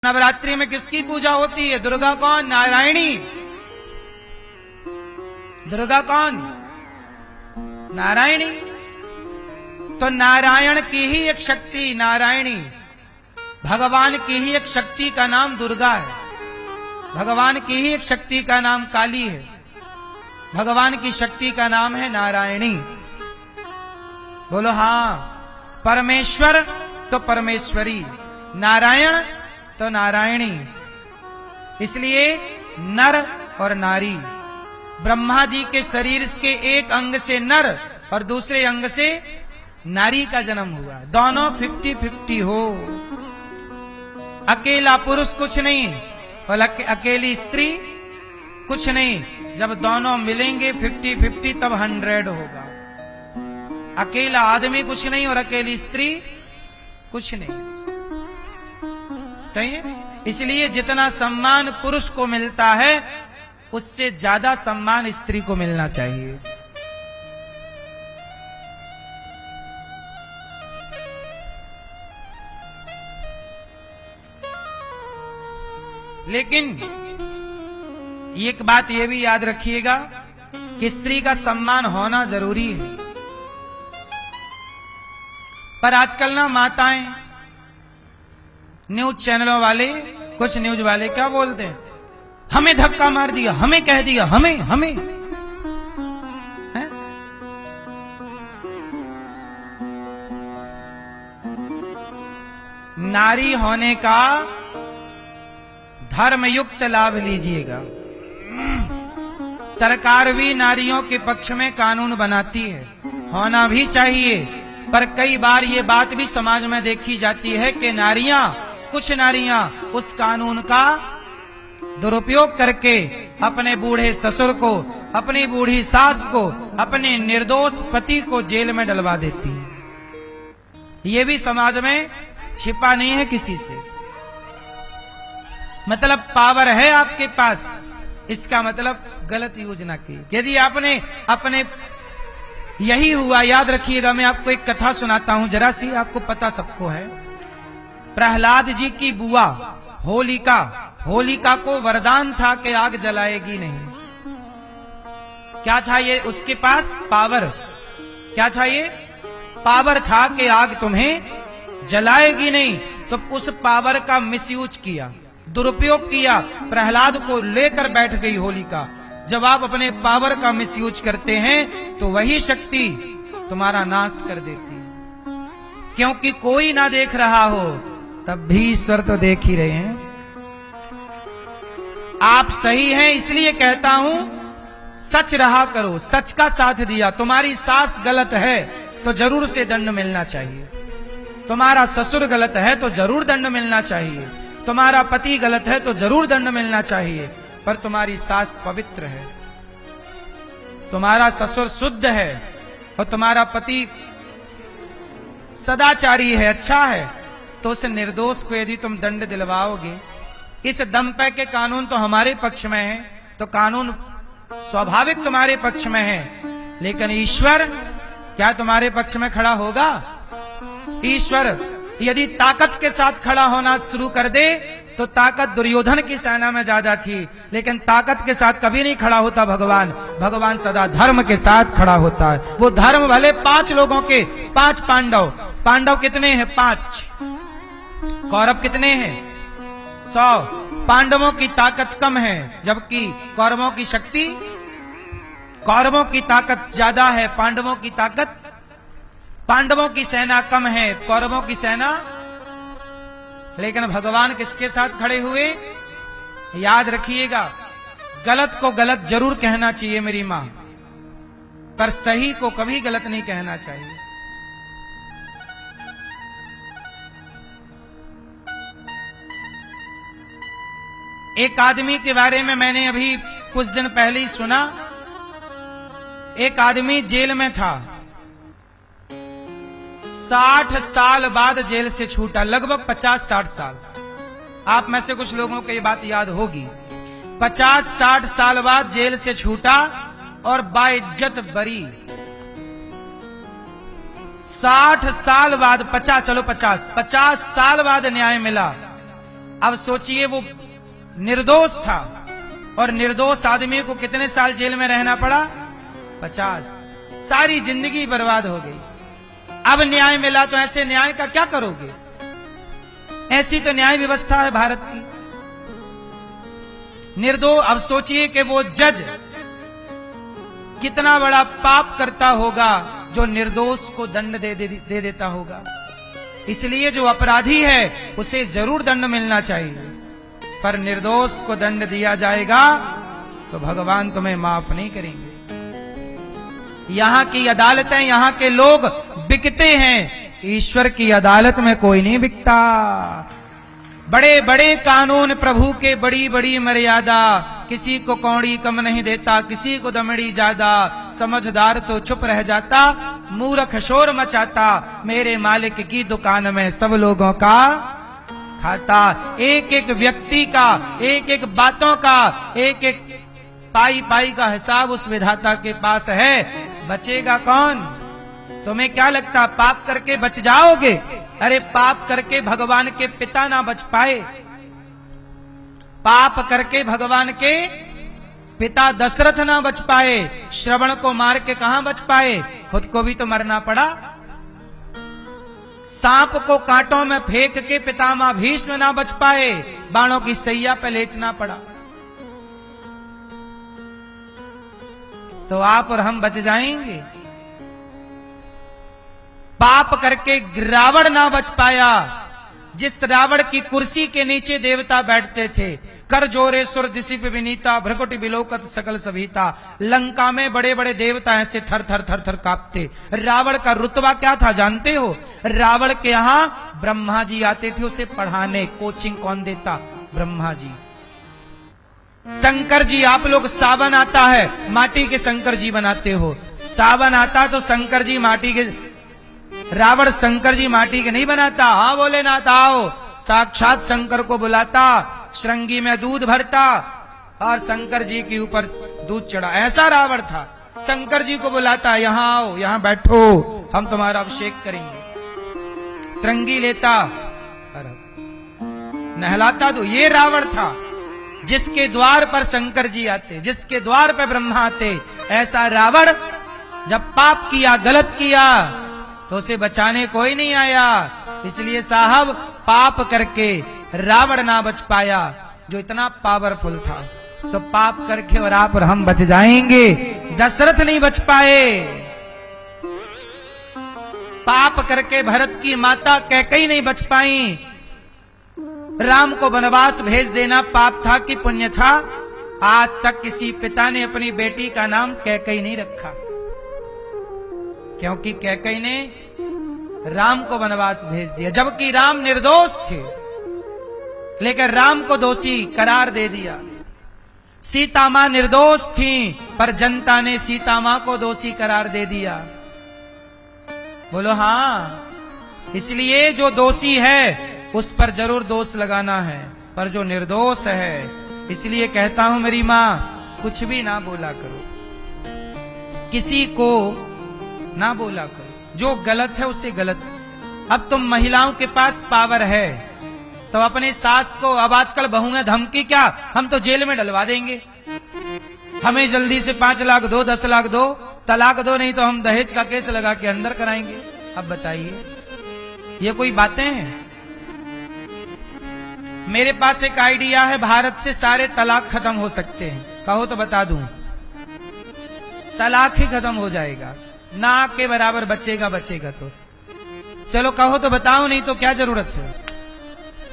नवरात्रि में किसकी पूजा होती है? दुर्गा कौन? नारायणी। दुर्गा कौन? नारायणी। तो नारायण की ही एक शक्ति नारायणी, भगवान की ही एक शक्ति का नाम दुर्गा है, भगवान की ही एक शक्ति का नाम काली है, भगवान की शक्ति का नाम है नारायणी। बोलो हाँ। परमेश्वर तो परमेश्वरी, नारायण तो नारायणी। इसलिए नर और नारी, ब्रह्मा जी के शरीर के एक अंग से नर और दूसरे अंग से नारी का जन्म हुआ। दोनों 50-50 हो। अकेला पुरुष कुछ नहीं और अकेली स्त्री कुछ नहीं। जब दोनों मिलेंगे 50-50 तब 100 होगा। अकेला आदमी कुछ नहीं और अकेली स्त्री कुछ नहीं। सही है? इसलिए जितना सम्मान पुरुष को मिलता है उससे ज्यादा सम्मान स्त्री को मिलना चाहिए। लेकिन एक बात यह भी याद रखिएगा कि स्त्री का सम्मान होना जरूरी है। पर आजकल ना माताएं, न्यूज चैनलों वाले, कुछ न्यूज वाले क्या बोलते हैं? हमें धक्का मार दिया, हमें कह दिया, हमें है? नारी होने का धर्मयुक्त लाभ लीजिएगा। सरकार भी नारियों के पक्ष में कानून बनाती है, होना भी चाहिए। पर कई बार ये बात भी समाज में देखी जाती है कि कुछ नारियां उस कानून का दुरुपयोग करके अपने बूढ़े ससुर को, अपनी बूढ़ी सास को, अपने निर्दोष पति को जेल में डलवा देती है। ये भी समाज में छिपा नहीं है किसी से। मतलब पावर है आपके पास, इसका मतलब गलत यूज ना की। यदि आपने अपने यही हुआ, याद रखिएगा। मैं आपको एक कथा सुनाता हूं, जरा सी, आपको पता सबको है। प्रहलाद जी की बुआ होलिका को वरदान था कि आग जलाएगी नहीं। क्या था ये उसके पास? पावर। क्या था ये? पावर था कि आग तुम्हें जलाएगी नहीं। तो उस पावर का मिसयूज किया, दुरुपयोग किया, प्रहलाद को लेकर बैठ गई होलिका। जब आप अपने पावर का मिसयूज करते हैं तो वही शक्ति तुम्हारा नाश कर देती है। क्योंकि कोई ना देख रहा हो तब भी ईश्वर तो देख ही रहे हैं। आप सही हैं, इसलिए कहता हूं सच रहा करो, सच का साथ दिया। तुम्हारी सास गलत है तो जरूर से दंड मिलना चाहिए, तुम्हारा ससुर गलत है तो जरूर दंड मिलना चाहिए, तुम्हारा पति गलत है तो जरूर दंड मिलना चाहिए। पर तुम्हारी सास पवित्र है, तुम्हारा ससुर शुद्ध है और तुम्हारा पति सदाचारी है, अच्छा है, तो उस निर्दोष को यदि तुम दंड दिलवाओगे, इस दम पे के कानून तो हमारे पक्ष में है, तो कानून स्वाभाविक तुम्हारे पक्ष में है। लेकिन ईश्वर क्या तुम्हारे पक्ष में खड़ा होगा? ईश्वर यदि ताकत के साथ खड़ा होना शुरू कर दे तो ताकत दुर्योधन की सेना में ज्यादा थी, लेकिन ताकत के साथ कभी नहीं खड़ा होता भगवान सदा धर्म के साथ खड़ा होता है। वो धर्म भले 5 लोगों के, 5 पांडव कितने हैं? 5। कौरव कितने हैं? 100। पांडवों की ताकत कम है, जबकि कौरवों की शक्ति, कौरवों की ताकत ज्यादा है, पांडवों की सेना कम है, कौरवों की सेना। लेकिन भगवान किसके साथ खड़े हुए? याद रखिएगा, गलत को गलत जरूर कहना चाहिए मेरी मां, पर सही को कभी गलत नहीं कहना चाहिए। एक आदमी के बारे में मैंने अभी कुछ दिन पहले ही सुना। एक आदमी जेल में था, 60 साल बाद जेल से छूटा, लगभग 50-60 साल। आप में से कुछ लोगों को ये बात याद होगी। 50-60 साल बाद जेल से छूटा और बाइज्जत बरी। 60 साल बाद 50 साल बाद न्याय मिला। अब सोचिए वो निर्दोष था और निर्दोष आदमी को कितने साल जेल में रहना पड़ा? 50। सारी जिंदगी बर्बाद हो गई। अब न्याय मिला तो ऐसे न्याय का क्या करोगे? ऐसी तो न्याय व्यवस्था है भारत की। निर्दोष, अब सोचिए कि वो जज कितना बड़ा पाप करता होगा जो निर्दोष को दंड दे देता होगा। इसलिए जो अपराधी है उसे जरूर दंड मिलना चाहिए, पर निर्दोष को दंड दिया जाएगा तो भगवान तुम्हें माफ नहीं करेंगे। यहां की अदालतें, यहां के लोग बिकते हैं, ईश्वर की अदालत में कोई नहीं बिकता। बड़े बड़े कानून प्रभु के, बड़ी बड़ी मर्यादा, किसी को कौड़ी कम नहीं देता, किसी को दमड़ी ज्यादा, समझदार तो चुप रह जाता, मूर्ख शोर मचाता, मेरे मालिक की दुकान में सब लोगों का खाता। एक एक व्यक्ति का, एक एक बातों का, एक एक पाई पाई का हिसाब उस विधाता के पास है। बचेगा कौन? तुम्हें क्या लगता पाप करके बच जाओगे? अरे पाप करके भगवान के पिता ना बच पाए। पाप करके भगवान के पिता दशरथ ना बच पाए। श्रवण को मार के कहां बच पाए? खुद को भी तो मरना पड़ा। सांप को कांटों में फेंक के पितामह भीष्म ना बच पाए, बाणों की सैया पे लेटना पड़ा। तो आप और हम बच जाएंगे? पाप करके रावण ना बच पाया, जिस रावण की कुर्सी के नीचे देवता बैठते थे। कर जोरे सुर दिशि पे विनीता, भ्रकुटि बिलोकत सकल सभीता। लंका में बड़े बड़े देवता ऐसे थर थर थर थर कांपते। रावण का रुतबा क्या था जानते हो? रावण के यहां ब्रह्मा जी आते थे उसे पढ़ाने। कोचिंग कौन देता? ब्रह्मा जी। शंकर जी, आप लोग सावन आता है माटी के शंकर जी बनाते हो। सावन आता तो शंकर जी माटी के, रावण शंकर जी माटी के नहीं बनाता। हाँ भोलेनाथ आओ, साक्षात शंकर को बुलाता, श्रृंगी में दूध भरता और शंकर जी के ऊपर दूध चढ़ा। ऐसा रावण था। शंकर जी को बुलाता, यहां आओ, यहां बैठो, हम तुम्हारा अभिषेक करेंगे। श्रृंगी लेता, नहलाता। तो ये रावण था जिसके द्वार पर शंकर जी आते, जिसके द्वार पर ब्रह्मा आते। ऐसा रावण जब पाप किया, गलत किया, तो उसे बचाने कोई नहीं आया। इसलिए साहब पाप करके रावण ना बच पाया जो इतना पावरफुल था। तो पाप करके और आप और हम बच जाएंगे। दशरथ नहीं बच पाए। पाप करके भरत की माता कैकेयी नहीं बच पाई। राम को वनवास भेज देना पाप था कि पुण्य था? आज तक किसी पिता ने अपनी बेटी का नाम कैकेयी नहीं रखा, क्योंकि कैकेयी ने राम को वनवास भेज दिया, जबकि राम निर्दोष थे, लेकिन राम को दोषी करार दे दिया। सीता मां निर्दोष थी, पर जनता ने सीता मां को दोषी करार दे दिया। बोलो हाँ। इसलिए जो दोषी है उस पर जरूर दोष लगाना है, पर जो निर्दोष है, इसलिए कहता हूं मेरी मां, कुछ भी ना बोला करो, किसी को ना बोला करो। जो गलत है उसे गलत। अब तुम महिलाओं के पास पावर है तो अपने सास को, अब आजकल बहुएं धमकी क्या, हम तो जेल में डलवा देंगे, हमें जल्दी से 5 लाख दो, 10 लाख दो, तलाक दो, नहीं तो हम दहेज का केस लगा के अंदर कराएंगे। अब बताइए ये कोई बातें हैं? मेरे पास एक आइडिया है, भारत से सारे तलाक खत्म हो सकते हैं। कहो तो बता दूं, तलाक ही खत्म हो जाएगा, ना के बराबर बचेगा। तो चलो कहो तो बताओ, नहीं तो क्या जरूरत है?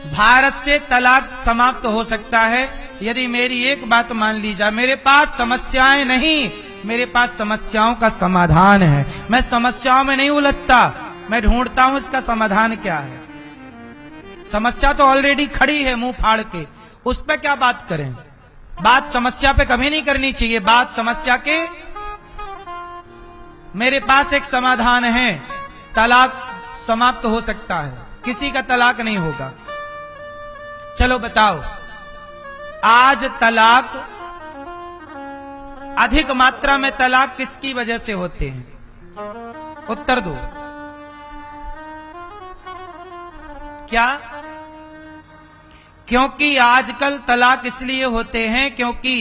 भारत से तलाक समाप्त हो सकता है यदि मेरी एक बात मान ली जाए। मेरे पास समस्याएं नहीं, मेरे पास समस्याओं का समाधान है। मैं समस्याओं में नहीं उलझता, मैं ढूंढता हूं इसका समाधान क्या है। समस्या तो ऑलरेडी खड़ी है मुंह फाड़ के, उस पर क्या बात करें? बात समस्या पे कभी नहीं करनी चाहिए, बात समस्या के। मेरे पास एक समाधान है, तलाक समाप्त हो सकता है, किसी का तलाक नहीं होगा। चलो बताओ, आज तलाक, अधिक मात्रा में तलाक किसकी वजह से होते हैं? उत्तर दो। क्या क्योंकि आजकल तलाक इसलिए होते हैं क्योंकि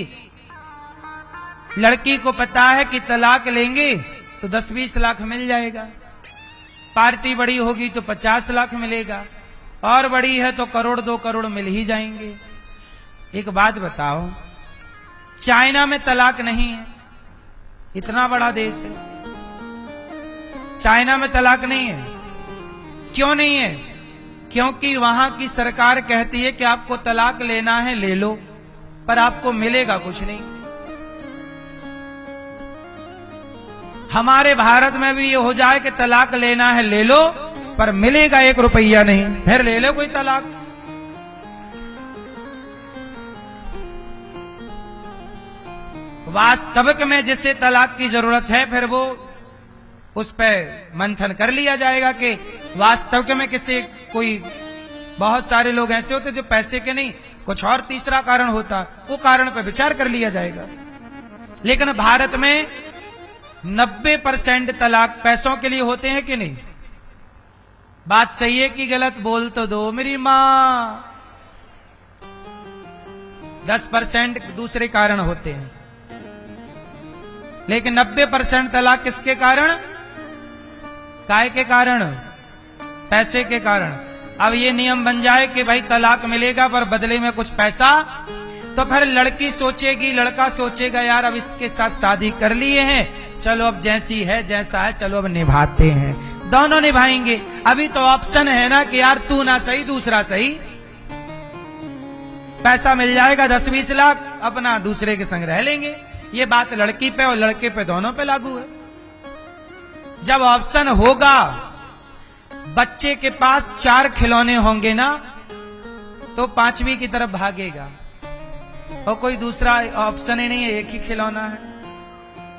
लड़की को पता है कि तलाक लेंगे तो 10-20 लाख मिल जाएगा, पार्टी बड़ी होगी तो 50 लाख मिलेगा, और बड़ी है तो 1-2 करोड़ मिल ही जाएंगे। एक बात बताओ, चाइना में तलाक नहीं है, इतना बड़ा देश है, चाइना में तलाक नहीं है। क्यों नहीं है? क्योंकि वहां की सरकार कहती है कि आपको तलाक लेना है ले लो, पर आपको मिलेगा कुछ नहीं। हमारे भारत में भी ये हो जाए कि तलाक लेना है ले लो, पर मिलेगा 1 रुपया नहीं, फिर ले लो कोई तलाक। वास्तविक में जिसे तलाक की जरूरत है फिर वो उस पर मंथन कर लिया जाएगा कि वास्तविक में किसी कोई, बहुत सारे लोग ऐसे होते जो पैसे के नहीं कुछ और तीसरा कारण होता, वो कारण पर विचार कर लिया जाएगा। लेकिन भारत में 90% तलाक पैसों के लिए होते हैं कि नहीं? बात सही है कि गलत? बोल तो दो मेरी मां। 10% दूसरे कारण होते हैं, लेकिन 90% तलाक किसके कारण? काय के कारण? पैसे के कारण। अब ये नियम बन जाए कि भाई तलाक मिलेगा पर बदले में कुछ पैसा, तो फिर लड़की सोचेगी, लड़का सोचेगा यार अब इसके साथ शादी कर लिए हैं, चलो अब जैसी है जैसा है चलो अब निभाते हैं, दोनों निभाएंगे। अभी तो ऑप्शन है ना कि यार तू ना सही दूसरा सही, पैसा मिल जाएगा 10-20 लाख, अपना दूसरे के संग रह लेंगे। ये बात लड़की पे और लड़के पे दोनों पे लागू है। जब ऑप्शन होगा, बच्चे के पास 4 खिलौने होंगे ना, तो 5वीं की तरफ भागेगा, और कोई दूसरा ऑप्शन ही नहीं है, एक ही खिलौना है,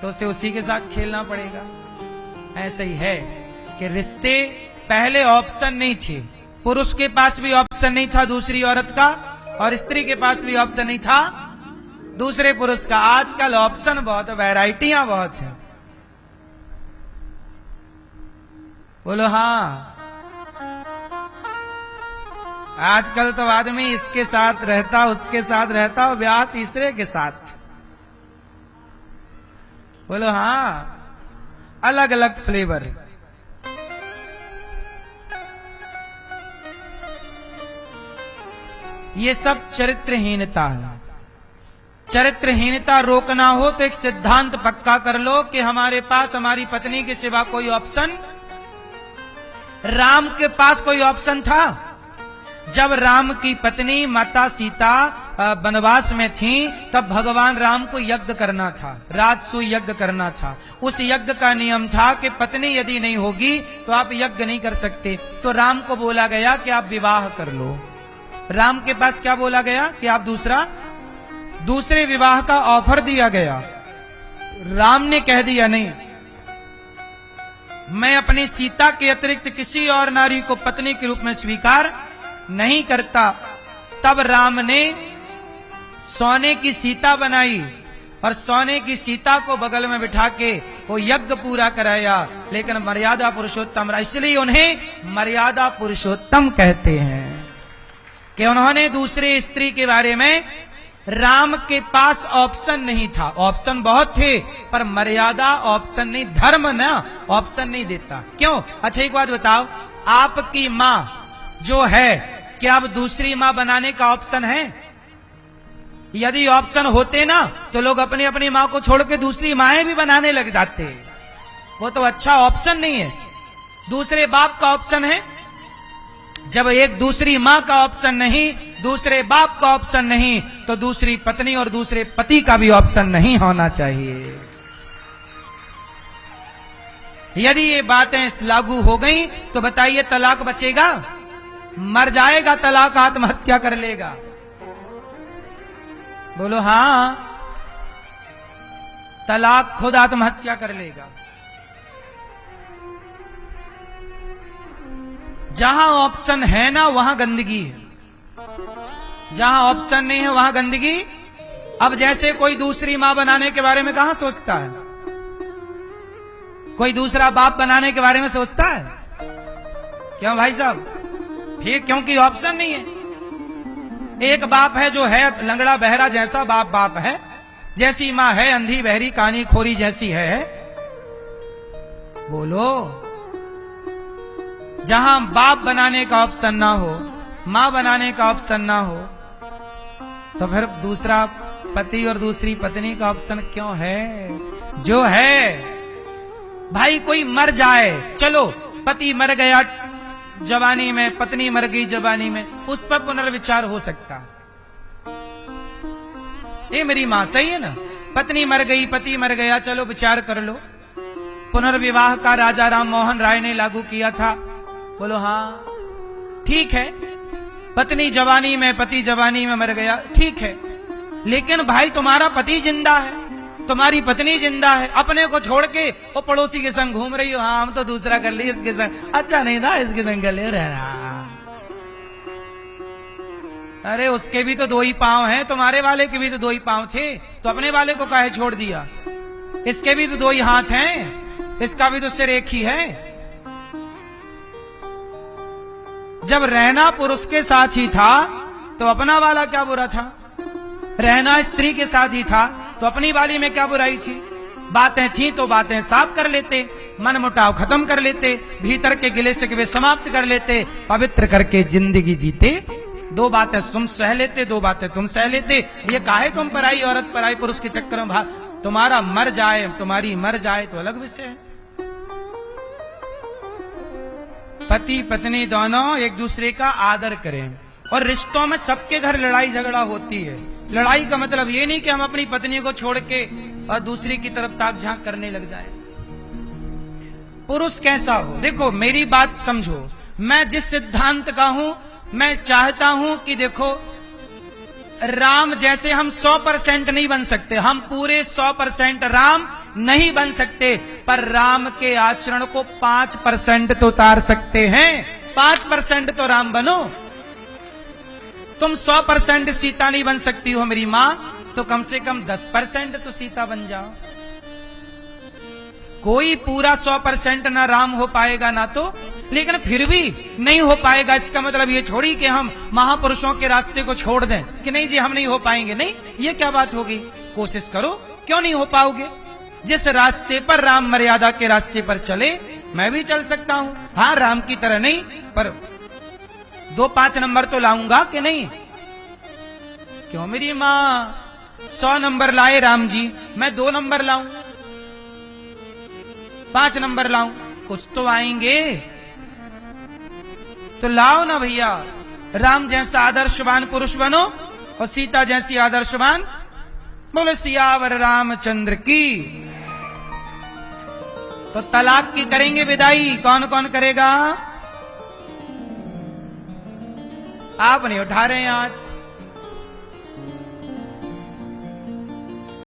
तो उसे उसी के साथ खेलना पड़ेगा। ऐसे ही है कि रिश्ते पहले ऑप्शन नहीं थे, पुरुष के पास भी ऑप्शन नहीं था दूसरी औरत का, और स्त्री के पास भी ऑप्शन नहीं था दूसरे पुरुष का। आजकल ऑप्शन बहुत, वैरायटियां बहुत हैं। बोलो हाँ। आजकल तो आदमी इसके साथ रहता, उसके साथ रहता, और ब्याह तीसरे के साथ। बोलो हाँ, अलग अलग फ्लेवर। ये सब चरित्रहीनता है। चरित्रहीनता रोकना हो तो एक सिद्धांत पक्का कर लो कि हमारे पास हमारी पत्नी के सिवा कोई ऑप्शन। राम के पास कोई ऑप्शन था? जब राम की पत्नी माता सीता वनवास में थी, तब भगवान राम को यज्ञ करना था, राजसूय यज्ञ करना था। उस यज्ञ का नियम था कि पत्नी यदि नहीं होगी तो आप यज्ञ नहीं कर सकते। तो राम को बोला गया कि आप विवाह कर लो। राम के पास क्या बोला गया कि आप दूसरे विवाह का ऑफर दिया गया। राम ने कह दिया नहीं, मैं अपनी सीता के अतिरिक्त किसी और नारी को पत्नी के रूप में स्वीकार नहीं करता। तब राम ने सोने की सीता बनाई और सोने की सीता को बगल में बिठा के वो यज्ञ पूरा कराया। लेकिन मर्यादा पुरुषोत्तम, इसलिए उन्हें मर्यादा पुरुषोत्तम कहते हैं कि उन्होंने दूसरे स्त्री के बारे में, राम के पास ऑप्शन नहीं था, ऑप्शन बहुत थे पर मर्यादा ऑप्शन नहीं, धर्म ना ऑप्शन नहीं देता। क्यों? अच्छा एक बात बताओ, आपकी मां जो है, क्या अब दूसरी मां बनाने का ऑप्शन है? यदि ऑप्शन होते ना तो लोग अपनी अपनी मां को छोड़ के दूसरी माएं भी बनाने लग जाते। वो तो अच्छा ऑप्शन नहीं है। दूसरे बाप का ऑप्शन है। जब एक दूसरी मां का ऑप्शन नहीं, दूसरे बाप का ऑप्शन नहीं, तो दूसरी पत्नी और दूसरे पति का भी ऑप्शन नहीं होना चाहिए। यदि ये बातें लागू हो गई तो बताइए तलाक बचेगा? मर जाएगा तलाक, आत्महत्या कर लेगा। बोलो हां, तलाक खुद आत्महत्या कर लेगा। जहां ऑप्शन है ना वहां गंदगी है, जहां ऑप्शन नहीं है वहां गंदगी। अब जैसे कोई दूसरी मां बनाने के बारे में कहां सोचता है? कोई दूसरा बाप बनाने के बारे में सोचता है? क्यों भाई साहब? फिर क्योंकि ऑप्शन नहीं है। एक बाप है जो है लंगड़ा बहरा जैसा बाप बाप है, जैसी माँ है अंधी बहरी कानी खोरी जैसी है। बोलो, जहां बाप बनाने का ऑप्शन ना हो, मां बनाने का ऑप्शन ना हो, तो फिर दूसरा पति और दूसरी पत्नी का ऑप्शन क्यों है? जो है भाई, कोई मर जाए, चलो पति मर गया जवानी में, पत्नी मर गई जवानी में, उस पर पुनर्विचार हो सकता। ये मेरी मां सही है ना, पत्नी मर गई पति मर गया, चलो विचार कर लो। पुनर्विवाह का राजा राम मोहन राय ने लागू किया था। बोलो हाँ ठीक है, पत्नी जवानी में पति जवानी में मर गया, ठीक है, लेकिन भाई तुम्हारा पति जिंदा है, तुम्हारी पत्नी जिंदा है, अपने को छोड़ के वो पड़ोसी के संग घूम रही हो। हाँ हम तो दूसरा कर लिए इसके संग, अच्छा नहीं था इसके संग कर ले रहना। अरे उसके भी तो 2 ही पांव हैं, तुम्हारे वाले के भी तो 2 ही पांव थे, तो अपने वाले को काहे छोड़ दिया? इसके भी तो 2 ही हाथ हैं, इसका भी तो सिर एक ही है। जब रहना पुरुष के साथ ही था तो अपना वाला क्या बुरा था, रहना स्त्री के साथ ही था तो अपनी वाली में क्या बुराई थी? बातें थी तो बातें साफ कर लेते, मन मुटाव खत्म कर लेते, भीतर के गिले शिकवे समाप्त कर लेते, पवित्र करके जिंदगी जीते। 2 बातें तुम सह लेते, 2 बातें तुम सह लेते। ये काहे तुम पराई औरत पराई पुरुष के चक्कर में भाग? तुम्हारा मर जाए तुम्हारी मर जाए तो अलग विषय है। पति पत्नी दोनों एक दूसरे का आदर करें। और रिश्तों में सबके घर लड़ाई झगड़ा होती है। लड़ाई का मतलब ये नहीं कि हम अपनी पत्नी को छोड़ के और दूसरी की तरफ ताक झांक करने लग जाएं। पुरुष कैसा हो, देखो मेरी बात समझो, मैं जिस सिद्धांत का हूं, मैं चाहता हूं कि देखो राम जैसे हम 100% नहीं बन सकते, हम पूरे 100% राम नहीं बन सकते, पर राम के आचरण को 5% तो उतार सकते हैं। 5% तो राम बनो। तुम 100% सीता नहीं बन सकती हो मेरी मां, तो कम से कम 10% तो सीता बन जाओ। कोई पूरा 100% ना राम हो पाएगा ना तो, लेकिन फिर भी नहीं हो पाएगा इसका मतलब ये छोड़ी कि हम महापुरुषों के रास्ते को छोड़ दें कि नहीं जी हम नहीं हो पाएंगे। नहीं, ये क्या बात होगी? कोशिश करो, क्यों नहीं हो पाओगे? जिस रास्ते पर राम मर्यादा के रास्ते पर चले, मैं भी चल सकता हूं। हाँ राम की तरह नहीं, पर 2-5 नंबर तो लाऊंगा कि नहीं? क्यों मेरी मां 100 नंबर लाए राम जी, मैं 2 नंबर लाऊं, 5 नंबर लाऊं, कुछ तो आएंगे। तो लाओ ना भैया, राम जैसा आदर्शवान पुरुष बनो और सीता जैसी आदर्शवान। बोले सियावर रामचंद्र की। तो तलाक की करेंगे विदाई, कौन कौन करेगा? आप नहीं उठा रहे हैं आज।